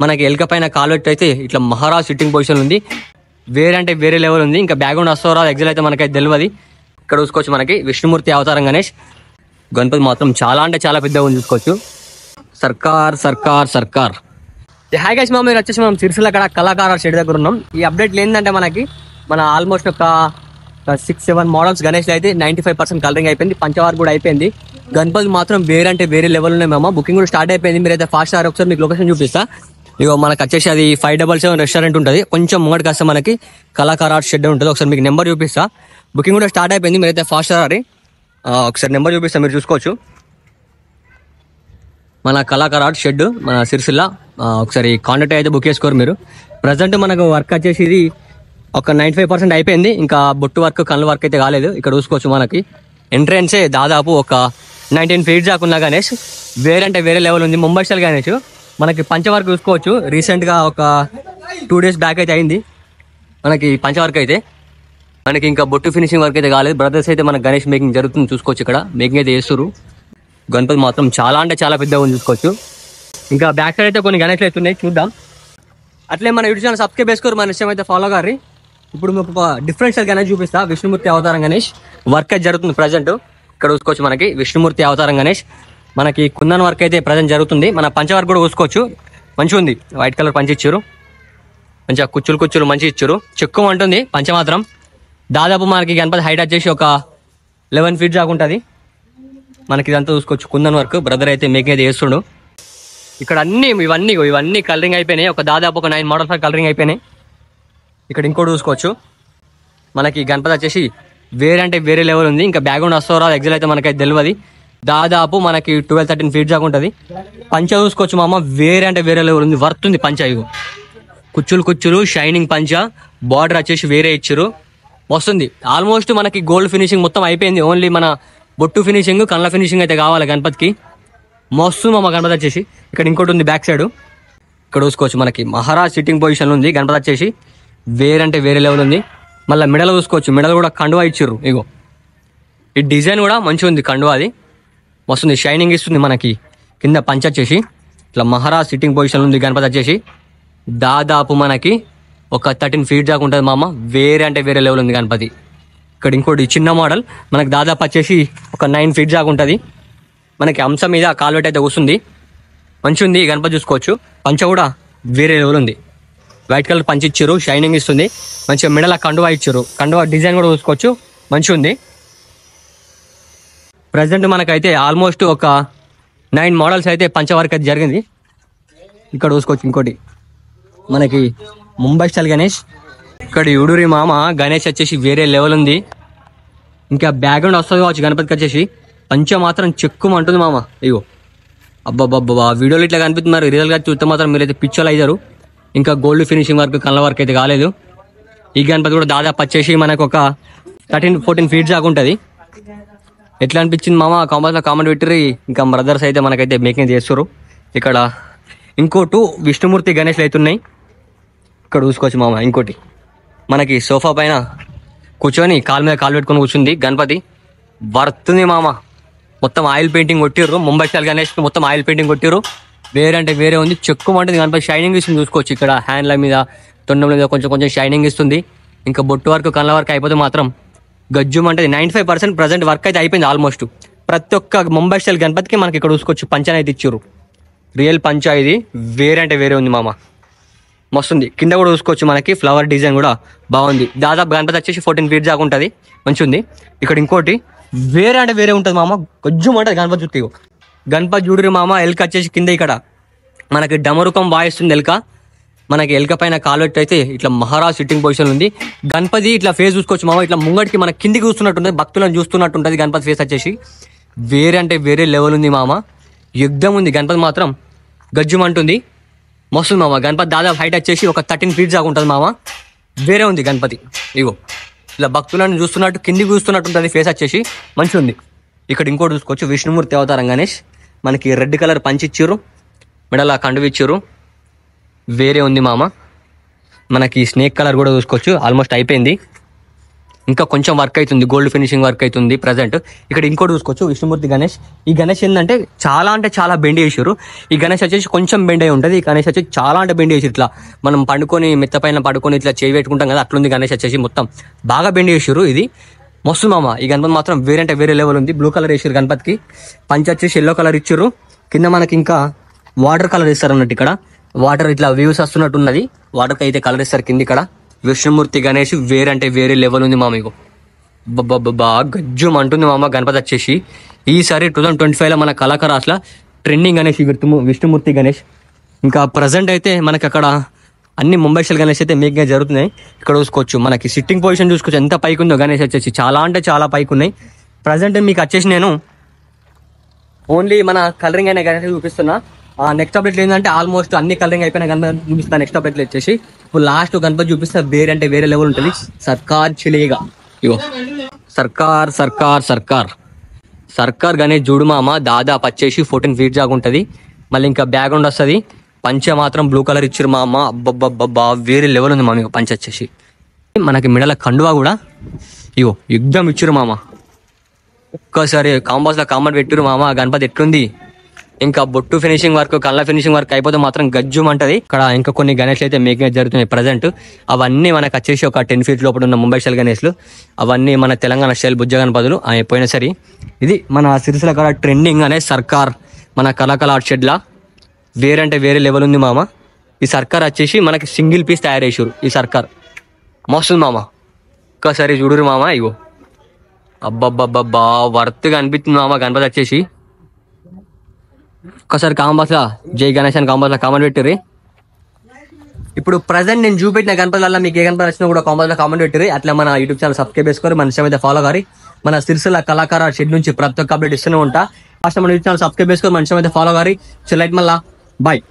మనకి ఎల్క పైన కాలువెట్టు అయితే ఇట్లా మహారాజ్ సిట్టింగ్ పొజిషన్ ఉంది. వేరే అంటే వేరే లెవెల్ ఉంది. ఇంకా బ్యాక్గ్రౌండ్ వస్తారా ఎగ్జాల్ అయితే మనకైతే తెలియదు. ఇక్కడ చూసుకోవచ్చు మనకి విష్ణుమూర్తి అవతారం గణేష్. గణపతి మాత్రం చాలా అంటే చాలా పెద్దగా ఉంది చూసుకోవచ్చు. సర్కార్ సర్కార్ సర్కార్. హాయ్ గైస్, మీరు వచ్చేసి మనం సిరిసిల్ల అక్కడ కళాకార షెడ్ దగ్గర ఉన్నాం. ఈ అప్డేట్ ఏంటంటే మన ఆల్మోస్ట్ ఒక 6-7 మోడల్స్ గణేష్ అయితే 95% కలరింగ్ అయిపోయింది. పంచవార్ కూడా అయిపోయింది. గణపతి మాత్రం వేరే అంటే వేరే లెవెల్ ఉన్నాయి మేము. బుకింగ్ కూడా స్టార్ట్ అయిపోయింది. మీరైతే ఫాస్ట్ సార్ ఒకసారి మీకు లొకేషన్ చూపిస్తా. ఇగో మనకు వచ్చేసి అది 577 రెస్టారెంట్ ఉంటుంది. కొంచెం ముంగడికి వస్తే మనకి కళాకార షెడ్ ఉంటుంది. ఒకసారి మీకు నెంబర్ చూపిస్తా. బుకింగ్ కూడా స్టార్ట్ అయిపోయింది. మీరైతే ఫాస్ట్ సార్ ఒకసారి నెంబర్ చూపిస్తా, మీరు చూసుకోవచ్చు. మన కళాకార షెడ్ మన సిరిసిల్ల. ఒకసారి కాంటాక్ట్ అయితే బుక్ చేసుకోరు మీరు. ప్రజెంట్ మనకు వర్క్ వచ్చేసి ఇది ఒక 95% అయిపోయింది. ఇంకా బొట్టు వర్క్ కళ్ళు వర్క్ అయితే కాలేదు. ఇక్కడ చూసుకోవచ్చు మనకి ఎంట్రెన్సే దాదాపు ఒక 19 feet దాకా ఉన్న గణేష్. వేరే అంటే వేరే లెవెల్ ఉంది. ముంబై స్టైల్ గణేష్. మనకి పంచ వర్క్ చూసుకోవచ్చు. రీసెంట్గా ఒక 2 days బ్యాక్ అయితే అయింది మనకి పంచ వర్క్ అయితే. మనకి ఇంకా బొట్టు ఫినిషింగ్ వర్క్ అయితే కాలేదు. బ్రదర్స్ అయితే మనకి గణేష్ మేకింగ్ జరుగుతుంది చూసుకోవచ్చు. ఇక్కడ మేకింగ్ అయితే చేస్తారు. గణపతి మాత్రం చాలా అంటే చాలా పెద్దగా ఉంది చూసుకోవచ్చు. ఇంకా బ్యాక్ సైడ్ అయితే కొన్ని గణేష్లు అయితే ఉన్నాయి, చూద్దాం. అట్లే మన యూట్యూబ్ ఛానల్ సబ్స్క్రైబ్ చేసుకోరు, మన ఇష్టం అయితే ఫాలో గారి. ఇప్పుడు మీకు ఒక డిఫరెన్షియల్ గణేష్ చూపిస్తా. విష్ణుమూర్తి అవతారం గణేష్ వర్క్ అయితే జరుగుతుంది ప్రజెంట్. ఇక్కడ చూసుకోవచ్చు మనకి విష్ణుమూర్తి అవతారం గణేష్. మనకి కుందన్ వర్క్ అయితే ప్రజెంట్ జరుగుతుంది. మన పంచ వర్క్ కూడా చూసుకోవచ్చు, మంచిగా ఉంది. వైట్ కలర్ పంచి ఇచ్చారు, మంచిగా కుచ్చులు మంచిగా ఇచ్చారు. చెక్కు అంటుంది పంచ మాత్రం. దాదాపు మనకి గణపతి హైట్ వచ్చేసి ఒక 11 feet దాకా ఉంటుంది. మనకి ఇదంతా చూసుకోవచ్చు కుందన్ వర్క్. బ్రదర్ అయితే మేకింగ్ అయితే చేస్తుండు. ఇక్కడ ఇవన్నీ కలరింగ్ అయిపోయినాయి. ఒక దాదాపు ఒక 9 మోడల్స్ కలరింగ్ అయిపోయినాయి. ఇక్కడ ఇంకోటి చూసుకోవచ్చు మనకి గణపతి వచ్చేసి వేరే అంటే వేరే లెవెల్ ఉంది. ఇంకా బ్యాక్గ్రౌండ్ వస్తారా ఎగ్జాల్ అయితే మనకైతే తెలియదు. దాదాపు మనకి 12-13 feet దాకా ఉంటుంది. పంచ చూసుకోవచ్చు మామ, వేరే అంటే వేరే లెవెల్ ఉంది. వర్త్ ఉంది పంచ. ఇగో కుచ్చులు షైనింగ్ పంచ. బార్డర్ వచ్చేసి వేరే ఇచ్చారు, వస్తుంది. ఆల్మోస్ట్ మనకి గోల్డ్ ఫినిషింగ్ మొత్తం అయిపోయింది. ఓన్లీ మన బొట్టు ఫినిషింగ్ కళ్ళ ఫినిషింగ్ అయితే కావాలి గణపతికి. మస్తు మామ గణపతి వచ్చేసి. ఇక్కడ ఇంకోటి ఉంది బ్యాక్ సైడ్. ఇక్కడ చూసుకోవచ్చు మనకి మహారాజ్ సిట్టింగ్ పొజిషన్ ఉంది. గణపతి వచ్చేసి వేరే అంటే వేరే లెవెల్ ఉంది. మళ్ళీ మెడల్ చూసుకోవచ్చు, మెడల్ కూడా కండువా ఇచ్చిర్రు. ఇగో ఈ డిజైన్ కూడా మంచిగా ఉంది. కండువా అది వస్తుంది, షైనింగ్ ఇస్తుంది. మనకి కింద పంచ వచ్చేసి ఇట్లా మహారాజ్ సిట్టింగ్ పొజిషన్ ఉంది. గణపతి వచ్చేసి దాదాపు మనకి ఒక 13 feet దాకా ఉంటుంది మామ. వేరే అంటే వేరే లెవెల్ ఉంది గణపతి. ఇక్కడ ఇంకోటి చిన్న మోడల్ మనకి దాదాపు వచ్చేసి ఒక 9 feet దాకా ఉంటుంది. మనకి అంశం మీద కాలువెట్ అయితే కూర్చుంది, మంచిగా ఉంది. గణపతి చూసుకోవచ్చు. పంచ కూడా వేరే లెవెల్ ఉంది. వైట్ కలర్ పంచి ఇచ్చారు, షైనింగ్ ఇస్తుంది. మంచిగా మెడల కండువా ఇచ్చారు. కండువా డిజైన్ కూడా చూసుకోవచ్చు, మంచిగా ఉంది. ప్రజెంట్ మనకైతే ఆల్మోస్ట్ ఒక 9 మోడల్స్ అయితే పంచ వర్క్ అయితే జరిగింది. ఇక్కడ చూసుకోవచ్చు ఇంకోటి మనకి ముంబై స్టైల్ గణేష్. ఇక్కడ యూడూరి మామ గణేష్ వచ్చేసి వేరే లెవెల్ ఉంది. ఇంకా బ్యాక్గ్రౌండ్ వస్తుంది కావచ్చు గణపతికి వచ్చేసి. పంచ మాత్రం చెక్కుమంటుంది మామ. ఇగో అబ్బాబ్బా, వీడియోలు ఇట్లా కనిపిస్తున్నారు. రియల్గా చూస్తే మాత్రం మీరైతే పిచ్చోలు అయ్యారు. ఇంకా గోల్డ్ ఫినిషింగ్ వర్క్ కళ్ళ వర్క్ అయితే కాలేదు. ఈ గణపతి కూడా దాదాపు వచ్చేసి మనకు ఒక 13-14 feet దాకా ఉంటుంది. ఎట్లా అనిపించింది మామ కామెంట్లో కామెంట్ పెట్టిర్రి. ఇంకా బ్రదర్స్ అయితే మనకైతే మేకింగ్ చేస్తారు. ఇక్కడ ఇంకోటి విష్ణుమూర్తి గణేష్లు అయితే ఉన్నాయి. ఇక్కడ చూసుకోవచ్చు మామ. ఇంకోటి మనకి సోఫా పైన కూర్చొని కాలు మీద కాలు పెట్టుకొని కూర్చుంది గణపతి. వర్తుంది మామ. మొత్తం ఆయిల్ పెయింటింగ్ కొట్టిర్రు. ముంబై స్టైల్ గణేష్ మొత్తం ఆయిల్ పెయింటింగ్ కొట్టిర్రు. వేరే అంటే వేరే ఉంది. చెక్కుమంటుంది గణపతి. షైనింగ్ ఇస్తుంది చూసుకోవచ్చు. ఇక్కడ హ్యాండ్ల మీద తొండం మీద కొంచెం షైనింగ్ ఇస్తుంది. ఇంకా బొట్టు వర్క్ కళ్ళ వర్క్ అయిపోతే మాత్రం గజ్జుం అంటే 95% ప్రజెంట్ వర్క్ అయితే అయిపోయింది ఆల్మోస్ట్. ప్రతి ఒక్క ముంబై స్టైల్ గణపతికి మనకి ఇక్కడ చూసుకోవచ్చు పంచని అయితే ఇచ్చారు. రియల్ పంచ ఇది. వేరే అంటే వేరే ఉంది మామ, మస్తుంది. కింద కూడా చూసుకోవచ్చు మనకి ఫ్లవర్ డిజైన్ కూడా బాగుంది. దాదాపు గణపతి వచ్చేసి 14 feet దాకా ఉంటుంది, మంచిగా ఉంది. ఇక్కడ ఇంకోటి వేరే అంటే వేరే ఉంటుంది మామ. గజ్జుం అంటే గణపతి చుట్టూ. గణపతి చూడరు మామ. ఎల్క వచ్చేసి కింద ఇక్కడ మనకి డమరుకం వాయిస్తుంది ఎల్క. మనకి ఎల్క పైన కాలువెట్టు అయితే ఇట్లా మహారాజ్ సిట్టింగ్ పొజిషన్ ఉంది. గణపతి ఇట్లా ఫేస్ చూసుకోవచ్చు మామ. ఇట్లా ముంగటికి మన కిందికి చూస్తున్నట్టుంటుంది, భక్తులను చూస్తున్నట్టుంటుంది గణపతి ఫేస్ వచ్చేసి. వేరే అంటే వేరే లెవెల్ ఉంది మామ. యుద్ధం ఉంది. గణపతి మాత్రం గజ్జుమంటుంది, మస్తుంది మామ. గణపతి దాదాపు హైట్ వచ్చేసి ఒక 13 feet దాకా ఉంటుంది మామ. వేరే ఉంది గణపతి. ఇగో ఇలా భక్తులను చూస్తున్నట్టు కిందికి చూస్తున్నట్టు ఉంటుంది ఫేస్ వచ్చేసి, మంచిగా ఉంది. ఇక్కడ ఇంకోటి చూసుకోవచ్చు విష్ణుమూర్తి అవతారం గణేష్. మనకి రెడ్ కలర్ పంచి ఇచ్చారు, మెడల కండువి ఇచ్చారు. వేరే ఉంది మామ. మనకి స్నేక్ కలర్ కూడా చూసుకోవచ్చు, ఆల్మోస్ట్ అయిపోయింది. ఇంకా కొంచెం వర్క్ అవుతుంది, గోల్డ్ ఫినిషింగ్ వర్క్ అవుతుంది ప్రజెంట్. ఇక్కడ ఇంకోటి చూసుకోవచ్చు విష్ణుమూర్తి గణేష్. ఈ గణేష్ ఏంటంటే చాలా అంటే చాలా బెండ్ చేసారు. ఈ గణేష్ వచ్చేసి కొంచెం బెండ్ అయి ఉంటుంది. ఈ గణేష్ వచ్చేసి చాలా అంటే బెండ్ చేసి ఇట్లా మనం పండుకొని మెత్త పైన పడుకొని ఇట్లా చేయి పెట్టుకుంటాం కదా, అట్లుంది గణేష్ వచ్చేసి. మొత్తం బాగా బెండ్ చేసారు. ఇది మస్తు మామ. ఈ గణపతి మాత్రం వేరే అంటే వేరే లెవెల్ ఉంది. బ్లూ కలర్ వేసారు గణపతికి, పంచ వచ్చేసి ఎల్లో కలర్ ఇచ్చారు. కింద మనకి ఇంకా వాటర్ కలర్ ఇస్తారు అన్నట్టు. ఇక్కడ వాటర్ ఇట్లా వ్యూస్ వస్తున్నట్టు ఉన్నది. వాటర్కి అయితే కలర్ ఇస్తారు కింద. ఇక్కడ విష్ణుమూర్తి గణేష్ వేరే అంటే వేరే లెవెల్ ఉంది మా. మీకు బాగా గజ్జం అంటుంది మామ గణపతి వచ్చేసి. ఈసారి 2025 లో మన కళాకారాస్ల ట్రెండింగ్ గణేష్ విష్ణుమూర్తి గణేష్. ఇంకా ప్రజెంట్ అయితే మనకి అక్కడ అన్ని ముంబై స్టైల్ గణేష్ అయితే మేకింగ్ జరుగుతున్నాయి. ఇక్కడ చూసుకోవచ్చు మనకి సిట్టింగ్ పొజిషన్ చూసుకోవచ్చు ఎంత పైకి ఉందో గణేష్ వచ్చేసి. చాలా అంటే చాలా పైకి ఉన్నాయి. ప్రజెంట్ మీకు వచ్చేసి నేను ఓన్లీ మన కలరింగ్ అయిన గణేష్ చూపిస్తున్నా. నెక్స్ట్ అప్డేట్ ఏంటంటే ఆల్మోస్ట్ అన్ని కలరింగ్ అయిపోయిన గణపతి చూపిస్తాను. నెక్స్ట్ అప్డేట్ వచ్చేసి ఇప్పుడు లాస్ట్ గణపతి చూపిస్తే వేరే అంటే వేరే లెవెల్ ఉంటుంది. సర్కార్ చిలేగా ఇగో సర్కార్ సర్కార్ సర్కార్ సర్కార్ గణేష్ చూడు మామ. దాదాపు వచ్చేసి 14 feet దాకా ఉంటుంది. మళ్ళీ ఇంకా బ్యాక్గ్రౌండ్ వస్తుంది. పంచ మాత్రం బ్లూ కలర్ ఇచ్చారు మామ. అబ్బబ్బబ్బా వేరే లెవెల్ ఉంది మామ. పంచ వచ్చేసి మనకి మిడల కండువా కూడా ఇగో యుద్ధం ఇచ్చారు మామ. ఒక్కసారి కాంబాస్ లో కామెంట్ పెట్టారు మామ గణపతి ఎట్లుంది. ఇంకా బొట్టు ఫినిషింగ్ వర్క్, కళ్ళ ఫినిషింగ్ వర్క్ అయిపోతే మాత్రం గజ్జుం అంటది. ఇక్కడ ఇంకా కొన్ని గణేష్లు అయితే మేకింగ్ జరుగుతున్నాయి ప్రజెంట్. అవన్నీ మనకు వచ్చేసి ఒక 10 feet లోపల ఉన్న ముంబై స్టైల్ గణేష్లు. అవన్నీ మన తెలంగాణ స్టైల్ బుజ్జ గణపతులు అయిపోయినా సరే. ఇది మన సిరిసిల్ల కాడ ట్రెండింగ్ అనే సర్కార్ మన కళాకళ ఆర్ట్ షెడ్ లా వేరే అంటే వేరే లెవెల్ ఉంది మామ. ఈ సర్కార్ వచ్చేసి మనకి సింగిల్ పీస్ తయారు చేసారు. ఈ సర్కార్ మస్తుంది మామ. ఒక్కసారి చూడురు మామ. ఇగో అబ్బబ్బబ్బబ్బా వర్త్గా అనిపిస్తుంది మామ గణపతి వచ్చేసి. ఒక్కసారి కాంబాస్లా జై గణేష్ అని కాంబాస్లా కామెంట్ పెట్టిర్రి. ఇప్పుడు ప్రజెంట్ నేను చూపెట్టిన గణపతులలో మీకు ఏ గణపతి వచ్చినా కూడా కాంబాస్లో కామెంట్ పెట్టిర్రి. అట్లా మన యూట్యూబ్ ఛానల్ సబ్స్క్రైబ్ చేసుకొని మన ఇష్టం అయితే ఫాలో కారి. మన సిరిసిల్ల కళాకార షెడ్ నుంచి ప్రతి ఒక్క అప్డేట్ ఇస్తూనే ఉంటా. ఫస్ట్ మన యూట్యూబ్ ఛానల్ సబ్స్క్రైబ్ చేసుకొని మన ఇష్టం అయితే ఫాలో కారి. లైట్ మళ్ళా బాయ్.